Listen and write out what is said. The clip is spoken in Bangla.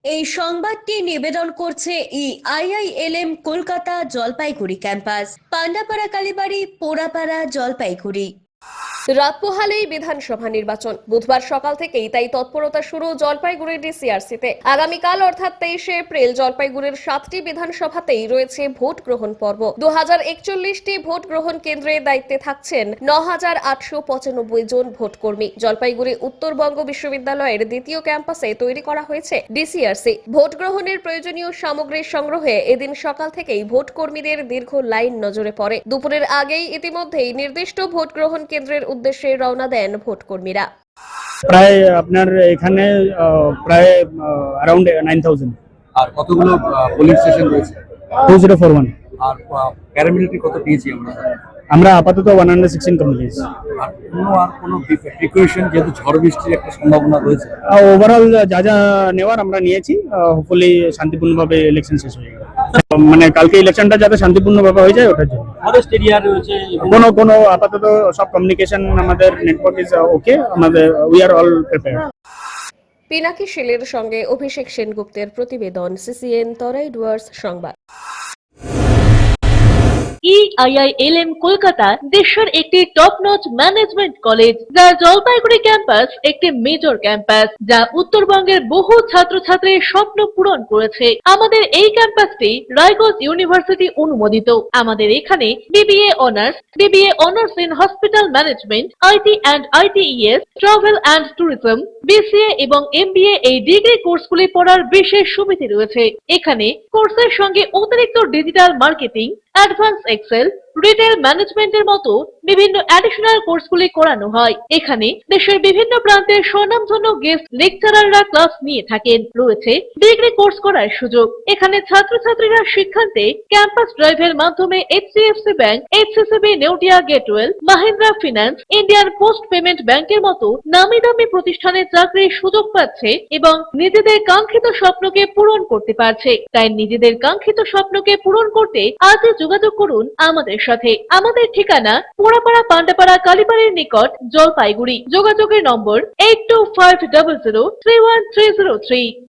এই সংবাদটি নিবেদন করছে আইআইএলএম কলকাতা জলপাইগুড়ি ক্যাম্পাস, পান্ডাপাড়া কালীবাড়ি, পোড়াপাড়া, জলপাইগুড়ি। রাত পোহালেই বিধানসভা নির্বাচন। বুধবার সকাল থেকেই তাই তৎপরতা শুরু জলপাইগুড়ি ডিসিআরসিতে। আগামীকাল অর্থাৎ 23শে এপ্রিল জলপাইগুড়ির 7টি বিধানসভাতেই রয়েছে ভোট গ্রহণ পর্ব। 2041টি ভোট গ্রহণ কেন্দ্রে দায়িত্বে থাকছেন 9,895 জন ভোটকর্মী। জলপাইগুড়ি উত্তরবঙ্গ বিশ্ববিদ্যালয়ের দ্বিতীয় ক্যাম্পাসে তৈরি করা হয়েছে ডিসিআরসি। ভোট গ্রহণের প্রয়োজনীয় সামগ্রী সংগ্রহে এদিন সকাল থেকেই ভোট কর্মীদের দীর্ঘ লাইন নজরে পড়ে। দুপুরের আগেই ইতিমধ্যেই নির্দিষ্ট ভোট গ্রহণ কেন্দ্রের উদ্দেশ্যে রওনা দেন ভোটকর্মীরা। প্রায় আপনার এখানে প্রায় অ্যারাউন্ড 9000। আর কতগুলো পুলিশ স্টেশন রয়েছে? 2041। আর প্যারামিলিটারি কত পেয়েছি আমরা? আমরা আপাতত 116 কমপ্লিট। আর কোনো প্রিকশন, যেহেতু ঝড় বৃষ্টির একটা সম্ভাবনা রয়েছে, ওভারঅল যা যা নেওয়ার আমরা নিয়েছি। হোপফুলি শান্তিপূর্ণভাবে ইলেকশন শেষ হয়ে যাবে। মানে কালকে ইলেকশনটা যাতে শান্তিপূর্ণভাবে হয়ে যায় ওটার জন্য কোনো আপাতত সব কমিউনিকেশন আমাদের নেটওয়ার্ক ইজ ওকে। আমাদের we are all prepared. Pinaki শিলের সঙ্গে অভিষেক সেনগুপ্তের প্রতিবেদন, সিসিএন তরাই ডুয়ার্স সংবাদ। আইআইএলএম কলকাতা দেশের একটি টপ নচ ম্যানেজমেন্ট কলেজ, যা জলপাইগুড়ি ক্যাম্পাস একটি মেজর ক্যাম্পাস, যা উত্তরবঙ্গের বহু ছাত্রছাত্রীর স্বপ্ন পূরণ করেছে। আমাদের এই ক্যাম্পাসটি রায়গঞ্জ ইউনিভার্সিটি অনুমোদিত। আমাদের এখানে BBA honours in hospital management, IT and ITES, travel and tourism, BCA এবং এমবিএ এই ডিগ্রি কোর্সগুলি পড়ার বিশেষ সুবিধা রয়েছে। এখানে কোর্সের সঙ্গে অতিরিক্ত digital marketing, advance excel, retail ম্যানেজমেন্টের মতো বিভিন্ন অ্যাডিশনাল কোর্সগুলি করানো হয়। এখানে দেশের বিভিন্ন প্রান্তের স্বনামধন্য গেস্ট লেকচারাররা ক্লাস নিয়ে থাকেন। রয়েছে ডিগ্রি কোর্স করার সুযোগ। এখানে ছাত্রছাত্রীরা শিক্ষান্তে ক্যাম্পাস ড্রাইভের মাধ্যমে HDFC bank, এইচসিসিবি Neotia Getwell, Mahindra finance, Indian post payment ব্যাংকের মতো নামি দামি প্রতিষ্ঠানে চাকরির সুযোগ পাচ্ছে এবং নিজেদের কাঙ্ক্ষিত স্বপ্নকে পূরণ করতে পারছে। তাই নিজেদের কাঙ্ক্ষিত স্বপ্নকে পূরণ করতে আজই যোগাযোগ করুন আমাদের সাথে। আমাদের ঠিকানা পোড়াপাড়া পান্ডাপাড়া কালীবাড়ির নিকট, জলপাইগুড়ি। যোগাযোগের নম্বর 8250031303।